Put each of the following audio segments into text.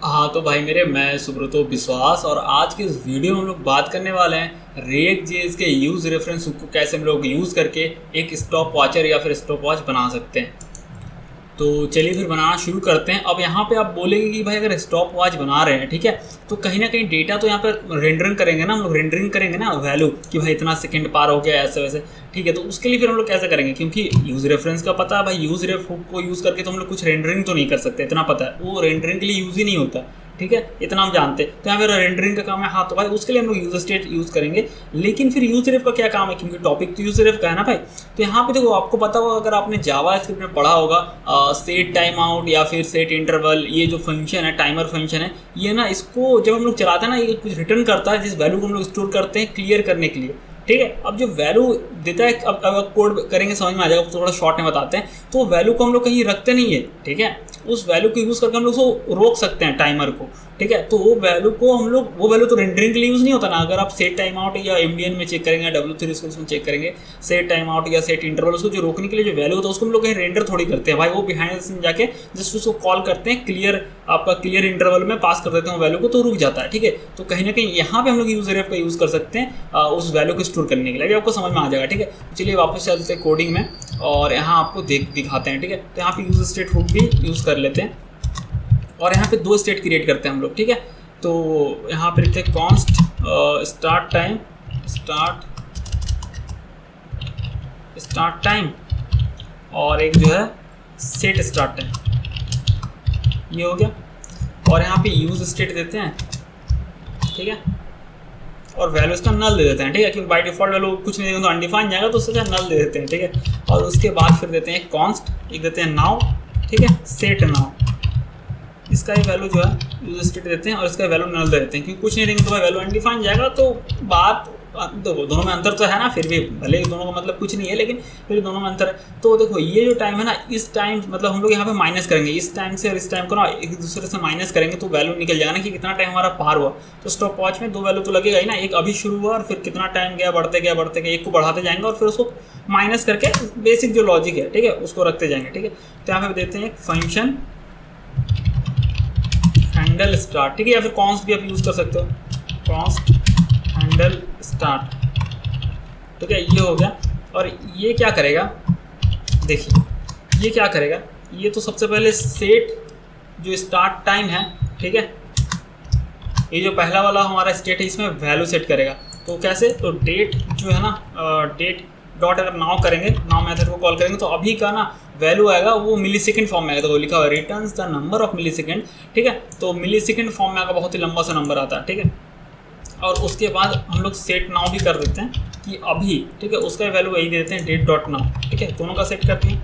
हाँ तो भाई मेरे, मैं सुब्रतो विश्वास और आज के इस वीडियो में हम लोग बात करने वाले हैं रिएक्ट जेएस के यूज़ रेफरेंस को कैसे हम लोग यूज़ करके एक स्टॉप वॉचर या फिर स्टॉप वॉच बना सकते हैं। तो चलिए फिर बनाना शुरू करते हैं। अब यहाँ पे आप बोलेंगे कि भाई अगर स्टॉप वॉच बना रहे हैं, ठीक है, तो कहीं ना कहीं डेटा तो यहाँ पर रेंडरिंग करेंगे ना, हम लोग रेंडरिंग करेंगे ना वैल्यू कि भाई इतना सेकंड पार हो गया ऐसे वैसे, ठीक है। तो उसके लिए फिर हम लोग कैसे करेंगे, क्योंकि यूज़ रेफरेंस का पता है भाई, यूज़ रेफ को यूज़ करके तो हम लोग कुछ रेंडरिंग तो नहीं कर सकते, इतना पता है, वो रेंडरिंग के लिए यूज़ ही नहीं होता, ठीक है, इतना हम जानते हैं। तो यहाँ पे रेंडरिंग का काम है, हाँ, तो भाई उसके लिए हम लोग यूज स्टेट यूज़ करेंगे। लेकिन फिर यूज रेफ का क्या काम है, क्योंकि टॉपिक तो यूज रेफ का है ना भाई। तो यहाँ पे देखो, आपको पता होगा, अगर आपने जावा स्क्रिप्ट में पढ़ा होगा, सेट टाइम आउट या फिर सेट इंटरवल, ये जो फंक्शन है, टाइमर फंक्शन है, ये ना, इसको जब हम लोग चलाते हैं ना, ये कुछ रिटर्न करता है जिस वैल्यू को हम लोग स्टोर करते हैं क्लियर करने के लिए, ठीक है। अब जो वैल्यू देता है, अब कोड करेंगे समझ में आ जाएगा, थोड़ा शॉर्ट में बताते हैं। तो वैल्यू को हम लोग कहीं रखते नहीं है, ठीक है, उस वैल्यू को यूज़ करके हम लोग उसको रोक सकते हैं टाइमर को, ठीक है। तो वो वैल्यू को हम लोग, वो वैल्यू तो रेंडरिंग के लिए यूज़ नहीं होता ना। अगर आप सेट टाइम आउट या एमडीएन में चेक करेंगे या W3 उसमें चेक करेंगे, सेट टाइम आउट या सेट इंटरवल, उसको जो रोकने के लिए जो वैल्यू होता है उसको हम लोग कहीं रेंडर थोड़ी करते हैं भाई, वो बिहाइंड द जाके जस्ट उसको कॉल करते हैं, क्लियर, आपका क्लियर इंटरवल में पास कर देते हैं वैल्यू को, तो रुक जाता है, ठीक है। तो कहीं ना कहीं यहाँ पे हम लोग यूज रेफ का यूज़ कर सकते हैं उस वैल्यू को स्टोर करने के लिए, आपको समझ में आ जाएगा, ठीक है। चलिए वापस चलते हैं कोडिंग में और यहाँ आपको दिखाते हैं, ठीक है। तो यहाँ पे यूज स्टेट हुक भी यूज़ कर लेते हैं और यहाँ पे दो स्टेट क्रिएट करते हैं हम लोग, ठीक है। तो यहाँ पे लिखते हैं कॉन्स्ट स्टार्ट टाइम और एक जो है सेट स्टार्ट टाइम, ये हो गया। और यहाँ पे यूज स्टेट देते हैं, ठीक है, और वैल्यू इसका नल दे देते हैं, ठीक है, क्योंकि बाय डिफॉल्ट वैल्यू कुछ नहीं देंगे तो अनडिफाइंड जाएगा, तो उससे नल दे देते हैं, ठीक है। और उसके बाद फिर देते हैं कॉन्स्ट, एक देते हैं नाउ, ठीक है, सेट नाउ, इसका ही वैल्यू जो है यूज स्टेट देते हैं और इसका वैल्यू नल दे देते हैं, क्योंकि कुछ नहीं देंगे तो भाई वैल्यू अनडिफाइंड जाएगा। तो बात देखो, दोनों में अंतर तो है ना, फिर भी भले ही दोनों का मतलब कुछ नहीं है, लेकिन फिर दोनों में अंतर है। तो देखो, ये जो टाइम है ना, इस टाइम मतलब हम लोग यहाँ पे माइनस करेंगे, इस टाइम से और इस टाइम को ना एक दूसरे से माइनस करेंगे तो वैल्यू निकल जाएगा ना कि कितना टाइम हमारा पार हुआ। तो स्टॉप वॉच में दो वैल्यू तो लगेगा ही ना, एक अभी शुरू हुआ और फिर कितना टाइम गया, बढ़ते गया, एक को बढ़ाते जाएंगे और फिर उसको माइनस करके बेसिक जो लॉजिक है, ठीक है, उसको रखते जाएंगे, ठीक है। तो यहाँ पे देते हैं एक फंक्शन हैंडल स्टार्ट, ठीक है, या फिर कॉन्स्ट भी आप यूज़ कर सकते हो, कॉन्स्ट हैंडल स्टार्ट, ठीक है, ये हो गया। और ये क्या करेगा, देखिए ये क्या करेगा, ये तो सबसे पहले सेट जो स्टार्ट टाइम है, ठीक है, ये जो पहला वाला हमारा स्टेट है इसमें वैल्यू सेट करेगा। तो कैसे, तो डेट जो है ना, डेट डॉट अगर नाउ करेंगे, नाउ मेथड को कॉल करेंगे तो अभी का ना वैल्यू आएगा वो मिली सेकेंड फॉर्म में आएगा। तो लिखा हुआ है returns the number of millisecond, ठीक है, तो मिली सेकेंड फॉर्म में आएगा, बहुत ही लंबा सा नंबर आता है, ठीक है। और उसके बाद हम लोग सेट नाउ भी कर देते हैं कि अभी, ठीक है, उसका वैल्यू वही दे देते हैं डेट डॉट नाउ, ठीक है, दोनों का सेट करते हैं।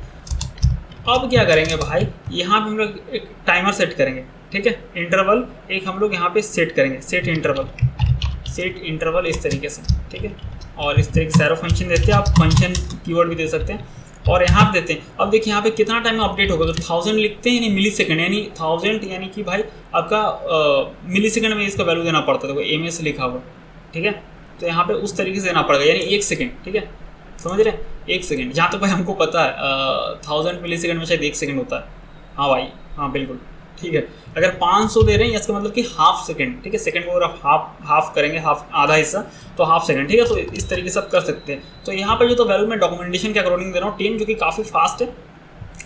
अब क्या करेंगे भाई, यहाँ पे हम लोग एक टाइमर सेट करेंगे, ठीक है, इंटरवल एक हम लोग यहाँ पे सेट करेंगे, सेट इंटरवल इस तरीके से, ठीक है। और इस तरीके से एरो फंक्शन देते हैं, आप फंक्शन कीवर्ड भी दे सकते हैं और यहाँ पे देते हैं। अब देखिए यहाँ पे कितना टाइम में अपडेट होगा, तो 1000 लिखते हैं, यानी मिली सेकेंड, यानी 1000 यानी कि भाई आपका मिली सेकेंड में इसका वैल्यू देना पड़ता है, देखो MS लिखा हुआ, ठीक है। तो यहाँ पे उस तरीके से देना पड़ेगा, यानी 1 सेकेंड, ठीक है, समझ रहे हैं, 1 सेकेंड, जहाँ तक भाई हमको पता है 1000 मिली सेकेंड में शायद 1 सेकेंड होता है, हाँ भाई, हाँ बिल्कुल, ठीक है। अगर 500 दे रहे हैं इसका मतलब कि हाफ सेकंड, ठीक है, सेकंड को अगर आप हाफ करेंगे, हाफ आधा हिस्सा, तो हाफ सेकंड, ठीक है। तो इस तरीके से आप कर सकते हैं। तो यहाँ पर जो तो वैल्यू में डॉक्यूमेंटेशन के अकॉर्डिंग दे रहा हूँ 10, जो कि काफ़ी फास्ट है,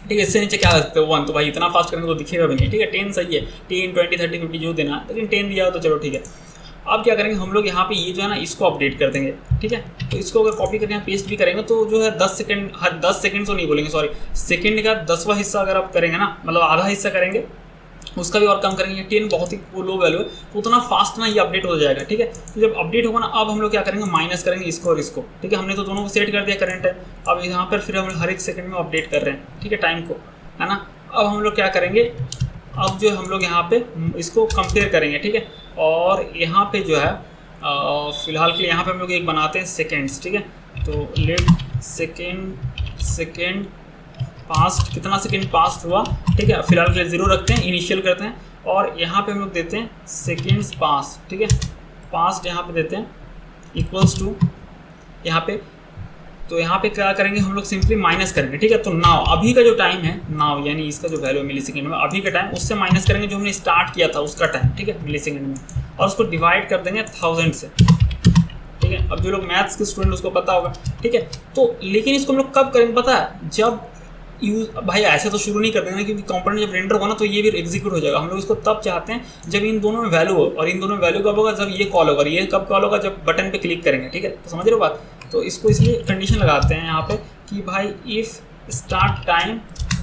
ठीक है। इससे नीचे क्या कर सकते हो 1, तो भाई इतना फास्ट करेंगे तो दिखेगा भी नहीं, ठीक है। 10 सही है, 10, 20, 30, 50 जो देना है, लेकिन 10 दिया हो तो चलो ठीक है। अब क्या करेंगे हम लोग, यहाँ पे ये जो है ना इसको अपडेट कर देंगे, ठीक है। तो इसको अगर कॉपी करके यहाँ पेस्ट भी करेंगे तो जो है 10 सेकंड, 10 सेकंड तो नहीं बोलेंगे, सॉरी, सेकंड का 10वां हिस्सा अगर आप करेंगे ना, मतलब आधा हिस्सा करेंगे, उसका भी और कम करेंगे, 10 बहुत ही लो वैल्यू है, तो उतना फास्ट ना ये अपडेट हो जाएगा, ठीक है। तो जब अपडेट होगा ना, अब हम लोग क्या करेंगे, माइनस करेंगे इसको और इसको, ठीक है। हमने तो दोनों को सेट कर दिया करंट टाइम, अब यहाँ पर फिर हम हर एक सेकंड में अपडेट कर रहे हैं, ठीक है, टाइम को, है ना। अब हम लोग क्या करेंगे, अब जो हम लोग यहाँ पे इसको कंपेयर करेंगे, ठीक है। और यहाँ पे जो है फिलहाल के लिए यहाँ पे हम लोग एक बनाते हैं सेकेंड्स, ठीक है। तो लेट सेकेंड पास्ट, कितना सेकेंड पास्ट हुआ, ठीक है, फिलहाल के लिए 0 रखते हैं, इनिशियल करते हैं। और यहाँ पे हम लोग देते हैं सेकेंड्स पास्ट, ठीक है, पास्ट यहाँ पे देते हैं इक्वल्स टू, यहाँ पे तो यहाँ पे क्या करेंगे हम लोग, सिंपली माइनस करेंगे, ठीक है। तो नाउ अभी का जो टाइम है, नाउ यानी इसका जो वैल्यू है मिली सेकेंड में, अभी का टाइम उससे माइनस करेंगे जो हमने स्टार्ट किया था उसका टाइम, ठीक है, मिली सेकेंड में, और उसको डिवाइड कर देंगे 1000 से, ठीक है। अब जो लोग मैथ्स के स्टूडेंट उसको पता होगा, ठीक है। तो लेकिन इसको हम लोग कब करेंगे पता है, जब यूज, भाई ऐसे तो शुरू नहीं कर देंगे क्योंकि कंपोनेंट जब रेंडर होगा ना तो ये भी एग्जीक्यूट हो जाएगा। हम लोग इसको तब चाहते हैं जब इन दोनों में वैल्यू हो, और इन दोनों में वैल्यू कब होगा, जब ये कॉल होगा। ये कब कॉल होगा, जब बटन पे क्लिक करेंगे, ठीक है। तो समझ रहे हो बात। तो इसको इसलिए कंडीशन लगाते हैं यहाँ पे कि भाई if start time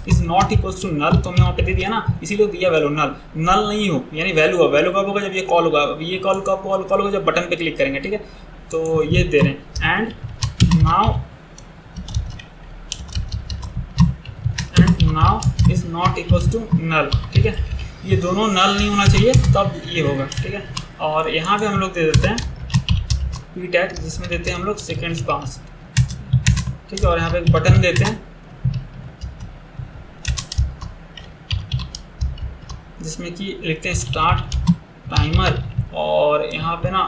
is not equals to null, तो हमने वहाँ पे दे दिया ना, इसीलिए दिया वैल्यू नल, नल नहीं हो यानी वैल्यू हो। वैल्यू कब होगा, जब ये कॉल होगा। अब ये कॉल कब कॉल होगा, जब बटन पे क्लिक करेंगे, ठीक है। तो ये दे रहे हैं now is not equals to null, ठीक है। ये दोनों नल नहीं होना चाहिए तब ये होगा, ठीक है। और यहाँ पे हम लोग दे देते हैं पी टैग, जिसमें देते हैं हम लोग सेकेंड्स पास, ठीक है। और यहाँ पे एक बटन देते हैं जिसमें कि लिखते हैं स्टार्ट टाइमर, और यहाँ पे ना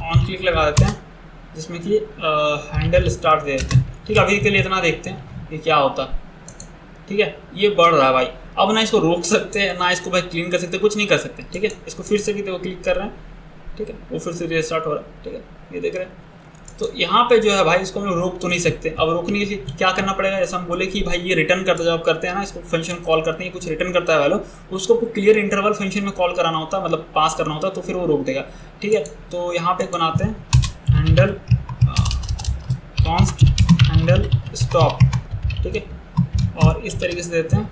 ऑन क्लिक लगा देते हैं जिसमें कि हैंडल स्टार्ट दे देते हैं, ठीक है। अभी के लिए इतना देखते हैं कि क्या होता है, ठीक है। ये बढ़ रहा है भाई, अब ना इसको रोक सकते हैं ना इसको भाई क्लीन कर सकते, कुछ नहीं कर सकते, ठीक है। इसको फिर से भी देखो क्लिक कर रहे हैं, ठीक है, वो फिर से रीस्टार्ट हो रहा है, ठीक है, ये देख रहे हैं। तो यहाँ पे जो है भाई इसको हम लोग रोक तो नहीं सकते। अब रोकने के लिए क्या करना पड़ेगा, जैसे हम बोले कि भाई ये रिटर्न करता, जब करते हैं ना इसको फंक्शन कॉल करते हैं, कुछ रिटर्न करता है वैल्यू, उसको क्लियर इंटरवल फंक्शन में कॉल कराना होता है, मतलब पास करना होता है, तो फिर वो रोक देगा, ठीक है। तो यहाँ पे बनाते हैं हैंडल कॉन्स्ट हैंडल स्टॉप, ठीक है, और इस तरीके से देते हैं।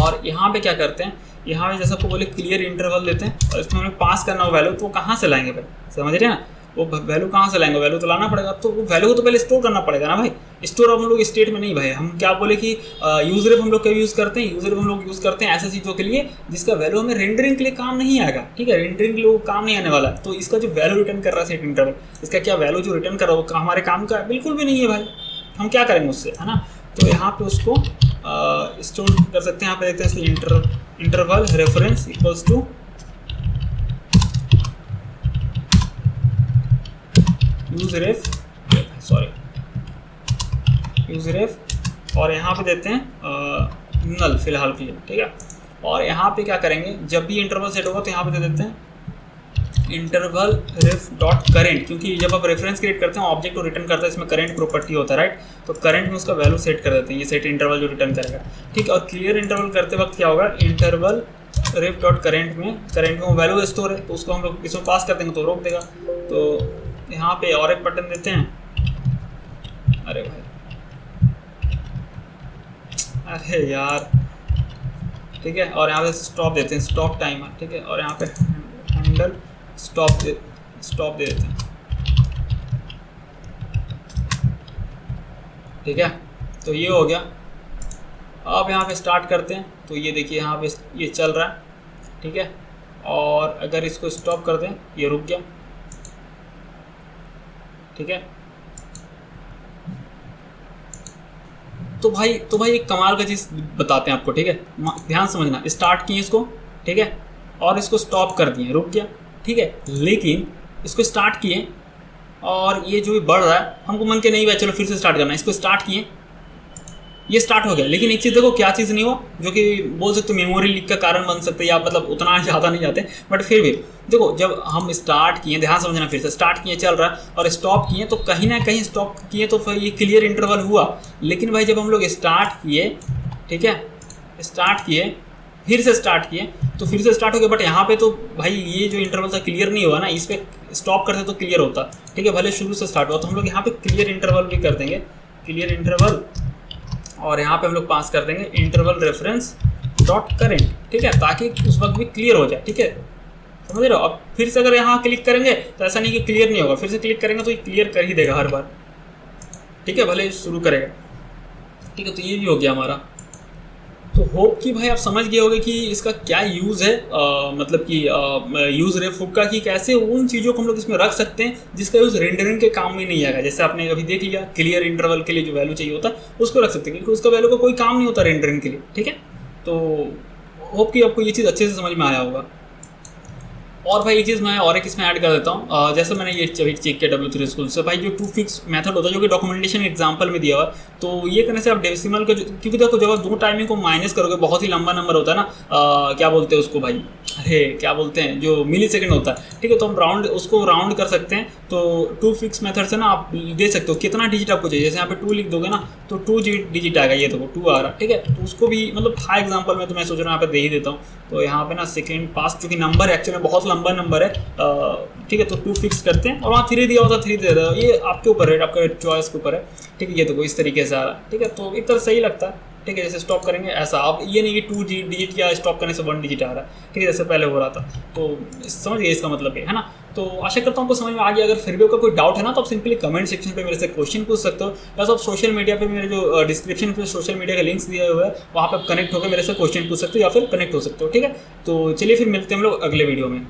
और यहाँ पे क्या करते हैं, यहाँ पे जैसे आपको बोले क्लियर इंटरवल देते हैं, और इसमें हमें पास करना हो वैल्यू, तो कहाँ से लाएंगे भाई, समझ रहे हैं ना। वो वैल्यू कहाँ से लाएंगे, वैल्यू तो लाना पड़ेगा, तो वो वैल्यू को तो पहले स्टोर करना पड़ेगा ना भाई। स्टोर अब हम लोग स्टेट में नहीं भाई, हम क्या बोले कि यूजर हम लोग क्या यूज़ करते हैं, यूजर हम लोग यूज़ करते हैं ऐसे चीज़ों के लिए जिसका वैल्यू हमें रेंडरिंग के लिए काम नहीं आएगा, ठीक है। रेंडरिंग के लिए वो काम नहीं आने वाला है। तो इसका जो वैल्यू रिटर्न कर रहा है सेट इंटरवल, इसका क्या वैल्यू जो रिटर्न कर रहा है वो हमारे काम का बिल्कुल भी नहीं है भाई, हम क्या करेंगे उससे, है ना। तो यहाँ पे उसको स्टोर कर सकते हैं। यहाँ पे देखते हैं इसलिए इंटरवल रेफरेंस इक्वल्स टू यूजरेफ, और यहाँ पे देते हैं नल फिलहाल के लिए, ठीक है। और यहाँ पे क्या करेंगे, जब भी इंटरवल सेट होगा तो यहाँ पे दे देते हैं इंटरवल रेफ डॉट करेंट, क्योंकि जब आप रेफरेंस क्रिएट करते हैं ऑब्जेक्ट को रिटर्न करता है, इसमें करंट प्रॉपर्टी होता है, राइट। तो करंट में उसका वैल्यू सेट कर देते हैं, ये सेट इंटरवल जो रिटर्न करेगा, ठीक है। और क्लियर इंटरवल करते वक्त क्या होगा, इंटरवल रेफ डॉट करेंट में वो वैल्यू स्टोर है, तो उसको हम लोग इसमें पास कर देंगे तो रोक देगा। तो यहाँ पे और एक बटन देते हैं, अरे भाई, अरे यार, ठीक है। और यहाँ पे स्टॉप देते हैं, स्टॉप टाइमर, ठीक है। और यहाँ पे हैंडल स्टॉप दे देते हैं, ठीक है। तो ये हो गया। अब यहाँ पे स्टार्ट करते हैं, तो ये देखिए यहाँ पे ये चल रहा है, ठीक है। और अगर इसको स्टॉप कर दें, ये रुक गया, ठीक है। तो भाई एक कमाल का चीज़ बताते हैं आपको, ठीक है, ध्यान समझना। स्टार्ट किए इसको, ठीक है, और इसको स्टॉप कर दिए, रुक गया, ठीक है। लेकिन इसको स्टार्ट किए और ये जो भी बढ़ रहा है, हमको मन के नहीं हुआ चलो फिर से स्टार्ट करना है, इसको स्टार्ट किए, ये स्टार्ट हो गया। लेकिन एक चीज़ देखो, क्या चीज़ नहीं हुआ, जो कि बोल सकते हो मेमोरी लीक का कारण बन सकते हैं, या मतलब उतना ज़्यादा नहीं जाते, बट फिर भी देखो जब हम स्टार्ट किए, ध्यान समझना, फिर से स्टार्ट किए चल रहा है और स्टॉप किए, तो कहीं ना कहीं स्टॉप किए तो फिर ये क्लियर इंटरवल हुआ। लेकिन भाई जब हम लोग स्टार्ट किए, ठीक है, स्टार्ट किए फिर से स्टार्ट किए तो फिर से स्टार्ट हो गया, बट यहाँ पे तो भाई ये जो इंटरवल था क्लियर नहीं हुआ ना, इस पर स्टॉप करते तो क्लियर होता, ठीक है, भले शुरू से स्टार्ट हुआ। तो हम लोग यहाँ पे क्लियर इंटरवल भी कर देंगे, क्लियर इंटरवल, और यहाँ पे हम लोग पास कर देंगे इंटरवल रेफरेंस डॉट करेंट, ठीक है, ताकि उस वक्त भी क्लियर हो जाए, ठीक है, समझ रहे हो। अब फिर से अगर यहाँ क्लिक करेंगे तो ऐसा नहीं कि क्लियर नहीं होगा, फिर से क्लिक करेंगे तो ये क्लियर कर ही देगा हर बार, ठीक है, भले शुरू करेगा, ठीक है। तो ये भी हो गया हमारा। तो होप कि भाई आप समझ गए होंगे कि इसका क्या यूज़ है, मतलब कि यूज़ रेफ हुक का, कि कैसे उन चीज़ों को हम लोग इसमें रख सकते हैं जिसका यूज़ रेंडरिंग के काम में नहीं आएगा। जैसे आपने अभी देख लिया, क्लियर इंटरवल के लिए जो वैल्यू चाहिए होता है उसको रख सकते हैं, क्योंकि उसका वैल्यू का कोई काम नहीं होता रेंडरिंग के लिए, ठीक है। तो होप कि आपको ये चीज़ अच्छे से समझ में आया होगा। और भाई एक चीज़ मैं और एक इसमें ऐड कर देता हूँ, जैसे मैंने ये चेक किया W3 स्कूल से भाई, जो टू फिक्स मेथड होता है जो कि डॉक्यूमेंटेशन एग्जांपल में दिया हुआ है, तो ये करने से आप डेसिमल का क्योंकि देखो जब आप दो टाइमिंग को माइनस करोगे, बहुत ही लंबा नंबर होता है ना, क्या बोलते हैं उसको भाई, अरे क्या बोलते हैं, जो मिली सेकेंड होता है, ठीक है, तो हम राउंड उसको राउंड कर सकते हैं। तो टू फिक्स मेथड से ना आप दे सकते हो कितना डिजिट आपको चाहिए, जैसे यहाँ पे 2 लिख दोगे ना तो 2 डिजिट आएगा, ये देखो 2 आ रहा है, ठीक है, तो उसको भी मतलब था एग्जांपल में, तो मैं सोच रहा हूँ यहाँ पे दे ही देता हूँ। तो यहाँ पे ना सेकेंड पास चूँकि नंबर एक्चुअली में बहुत लंबा नंबर है, ठीक है, तो 2 फिक्स करते हैं और वहाँ 3 दिया होता 3 दे रहा है, ये आपके ऊपर है, आपका चॉइस के ऊपर है, ठीक है, ये देखो इस तरीके से आ रहा है, ठीक है, तो एक तरह सही लगता है, ठीक है, जैसे स्टॉप करेंगे ऐसा, अब ये नहीं कि 2 डिजिट या स्टॉप करने से 1 डिजिट आ रहा है, ठीक है, जैसे पहले हो रहा था, तो समझ गए इसका मतलब है ना। तो आशा करता हूँ आपको समझ में आ गया। अगर फिर भी आपका कोई डाउट है ना तो आप सिंपली कमेंट सेक्शन पे मेरे से क्वेश्चन पूछ सकते हो, या तो आप सोशल मीडिया पे मेरे जो डिस्क्रिप्शन पे सोशल मीडिया का लिंक्स दिए हुए हैं वहाँ पे आप कनेक्ट होकर मेरे से क्वेश्चन पूछ सकते हो या फिर कनेक्ट हो सकते हो, ठीक है। तो चलिए फिर मिलते हैं हम लोग अगले वीडियो में।